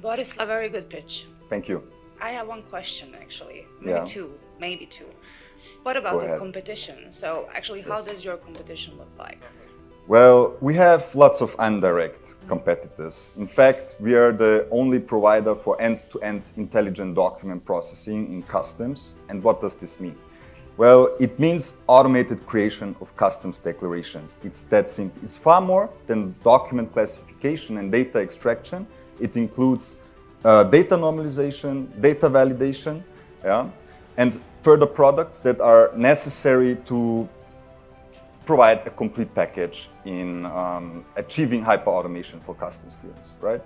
Borisav, very good pitch. Thank you. I have one question actually, maybe two. What Go about the ahead. competition? So actually, how Yes. does your competition look like? Well, we have lots of indirect competitors. In fact, we are the only provider for end-to-end intelligent document processing in customs. And what does this mean? Well, it means automated creation of customs declarations. It's that simple. It's far more than document classification and data extraction. It includes data normalization, data validation, and further products that are necessary to provide a complete package in achieving hyper-automation for customs clearance, right?